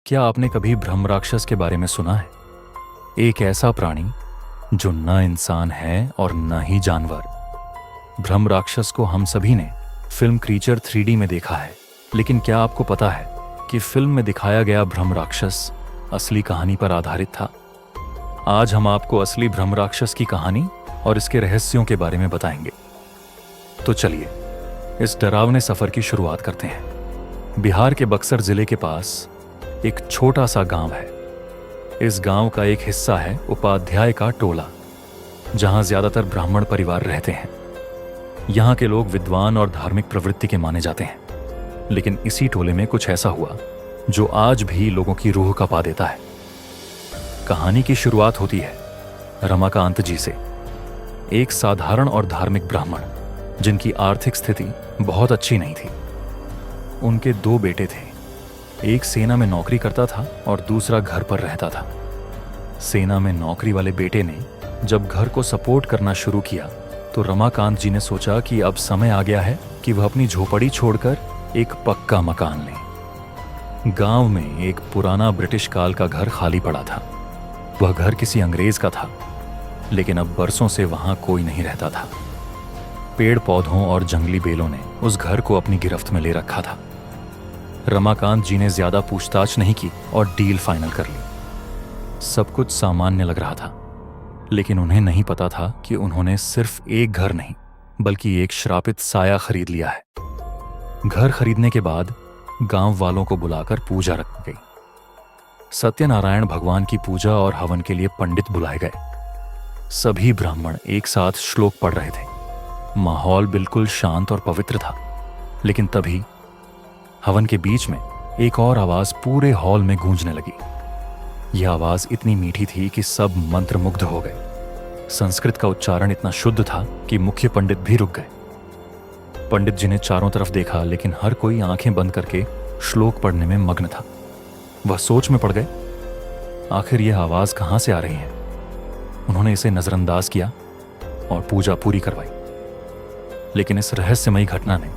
क्या आपने कभी ब्रह्म राक्षस के बारे में सुना है? एक ऐसा प्राणी जो न इंसान है और न ही जानवर। ब्रह्म राक्षस को हम सभी ने फिल्म क्रीचर 3D में देखा है, लेकिन क्या आपको पता है कि फिल्म में दिखाया गया ब्रह्म राक्षस असली कहानी पर आधारित था? आज हम आपको असली ब्रह्म राक्षस की कहानी और इसके रहस्यों के बारे में बताएंगे। तो चलिए इस डरावने सफर की शुरुआत करते हैं। बिहार के बक्सर जिले के पास एक छोटा सा गांव है। इस गांव का एक हिस्सा है उपाध्याय का टोला, जहां ज्यादातर ब्राह्मण परिवार रहते हैं। यहां के लोग विद्वान और धार्मिक प्रवृत्ति के माने जाते हैं, लेकिन इसी टोले में कुछ ऐसा हुआ जो आज भी लोगों की रूह कांपा देता है। कहानी की शुरुआत होती है रमाकांत जी से, एक साधारण और धार्मिक ब्राह्मण जिनकी आर्थिक स्थिति बहुत अच्छी नहीं थी। उनके 2 बेटे थे, एक सेना में नौकरी करता था और दूसरा घर पर रहता था। सेना में नौकरी वाले बेटे ने जब घर को सपोर्ट करना शुरू किया तो रमाकांत जी ने सोचा कि अब समय आ गया है कि वह अपनी झोपड़ी छोड़कर एक पक्का मकान ले। गांव में एक पुराना ब्रिटिश काल का घर खाली पड़ा था। वह घर किसी अंग्रेज का था, लेकिन अब बरसों से वहां कोई नहीं रहता था। पेड़ पौधों और जंगली बेलों ने उस घर को अपनी गिरफ्त में ले रखा था। रमाकांत जी ने ज्यादा पूछताछ नहीं की और डील फाइनल कर ली। सब कुछ सामान्य लग रहा था, लेकिन उन्हें नहीं पता था कि उन्होंने सिर्फ एक घर नहीं बल्कि एक श्रापित साया खरीद लिया है। घर खरीदने के बाद गांव वालों को बुलाकर पूजा रखी गई। सत्यनारायण भगवान की पूजा और हवन के लिए पंडित बुलाए गए। सभी ब्राह्मण एक साथ श्लोक पढ़ रहे थे। माहौल बिल्कुल शांत और पवित्र था, लेकिन तभी हवन के बीच में एक और आवाज पूरे हॉल में गूंजने लगी। यह आवाज इतनी मीठी थी कि सब मंत्रमुग्ध हो गए। संस्कृत का उच्चारण इतना शुद्ध था कि मुख्य पंडित भी रुक गए। पंडित जी ने चारों तरफ देखा, लेकिन हर कोई आंखें बंद करके श्लोक पढ़ने में मग्न था। वह सोच में पड़ गए, आखिर यह आवाज कहां से आ रही है। उन्होंने इसे नजरअंदाज किया और पूजा पूरी करवाई। लेकिन इस रहस्यमयी घटना ने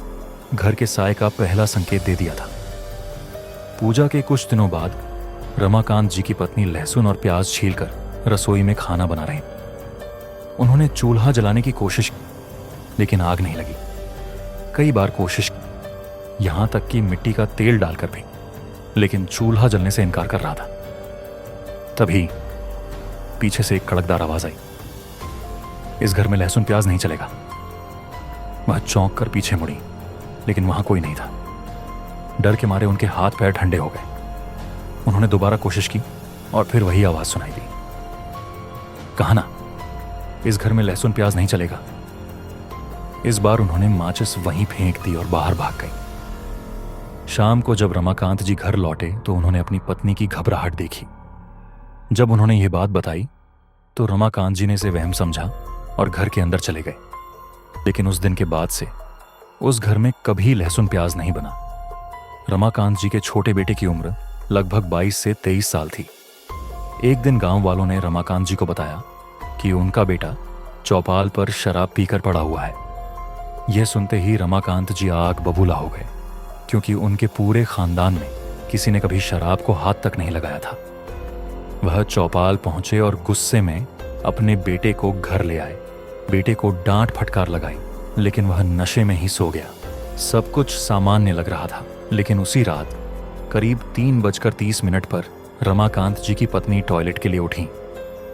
घर के साय का पहला संकेत दे दिया था। पूजा के कुछ दिनों बाद रमाकांत जी की पत्नी लहसुन और प्याज छीलकर रसोई में खाना बना रही। उन्होंने चूल्हा जलाने की कोशिश की, लेकिन आग नहीं लगी। कई बार कोशिश की, यहां तक कि मिट्टी का तेल डालकर भी, लेकिन चूल्हा जलने से इनकार कर रहा था। तभी पीछे से एक कड़कदार आवाज आई, इस घर में लहसुन प्याज नहीं चलेगा। वह चौंक कर पीछे मुड़ी, लेकिन वहां कोई नहीं था। डर के मारे उनके हाथ पैर ठंडे हो गए। उन्होंने दोबारा कोशिश की और फिर वही आवाज सुनाई दी, कहा ना, इस घर में लहसुन प्याज नहीं चलेगा। इस बार उन्होंने माचिस वहीं फेंक दी और बाहर भाग गई। शाम को जब रमाकांत जी घर लौटे तो उन्होंने अपनी पत्नी की घबराहट देखी। जब उन्होंने ये बात बताई तो रमाकांत जी ने इसे वहम समझा और घर के अंदर चले गए। लेकिन उस दिन के बाद से उस घर में कभी लहसुन प्याज नहीं बना। रमाकांत जी के छोटे बेटे की उम्र लगभग 22 से 23 साल थी। एक दिन गांव वालों ने रमाकांत जी को बताया कि उनका बेटा चौपाल पर शराब पीकर पड़ा हुआ है। यह सुनते ही रमाकांत जी आग बबूला हो गए, क्योंकि उनके पूरे खानदान में किसी ने कभी शराब को हाथ तक नहीं लगाया था। वह चौपाल पहुंचे और गुस्से में अपने बेटे को घर ले आए। बेटे को डांट फटकार लगाई, लेकिन वह नशे में ही सो गया। सब कुछ सामान्य लग रहा था, लेकिन उसी रात करीब 3:30 पर रमाकांत जी की पत्नी टॉयलेट के लिए उठी।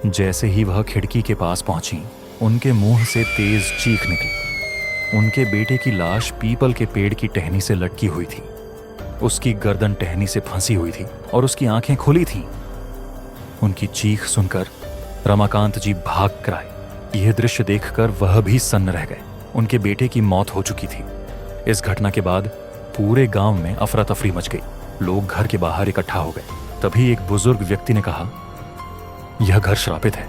जैसे ही वह खिड़की के पास पहुंची, उनके मुंह से तेज चीख निकली। उनके बेटे की लाश पीपल के पेड़ की टहनी से लटकी हुई थी। उसकी गर्दन टहनी से फंसी हुई थी और उसकी आंखें खुली थीं। उनकी चीख सुनकर रमाकांत जी भाग कर आए। यह दृश्य देखकर वह भी सन्न रह गए। उनके बेटे की मौत हो चुकी थी। इस घटना के बाद पूरे गांव में अफरा तफरी मच गई। लोग घर के बाहर इकट्ठा हो गए। तभी एक बुजुर्ग व्यक्ति ने कहा, यह घर श्रापित है।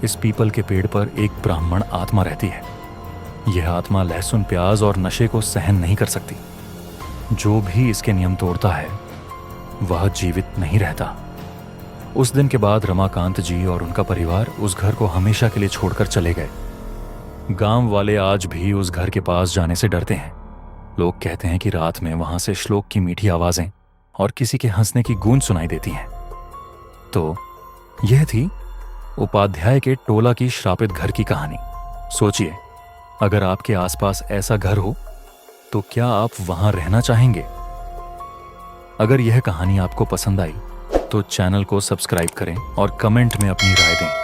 इस पीपल के पेड़ पर एक ब्राह्मण आत्मा रहती है। यह आत्मा लहसुन प्याज और नशे को सहन नहीं कर सकती। जो भी इसके नियम तोड़ता है वह जीवित नहीं रहता। उस दिन के बाद रमाकांत जी और उनका परिवार उस घर को हमेशा के लिए छोड़कर चले गए। गांव वाले आज भी उस घर के पास जाने से डरते हैं। लोग कहते हैं कि रात में वहां से श्लोक की मीठी आवाजें और किसी के हंसने की गूंज सुनाई देती है। तो यह थी उपाध्याय के टोला की श्रापित घर की कहानी। सोचिए, अगर आपके आसपास ऐसा घर हो तो क्या आप वहां रहना चाहेंगे? अगर यह कहानी आपको पसंद आई तो चैनल को सब्सक्राइब करें और कमेंट में अपनी राय दें।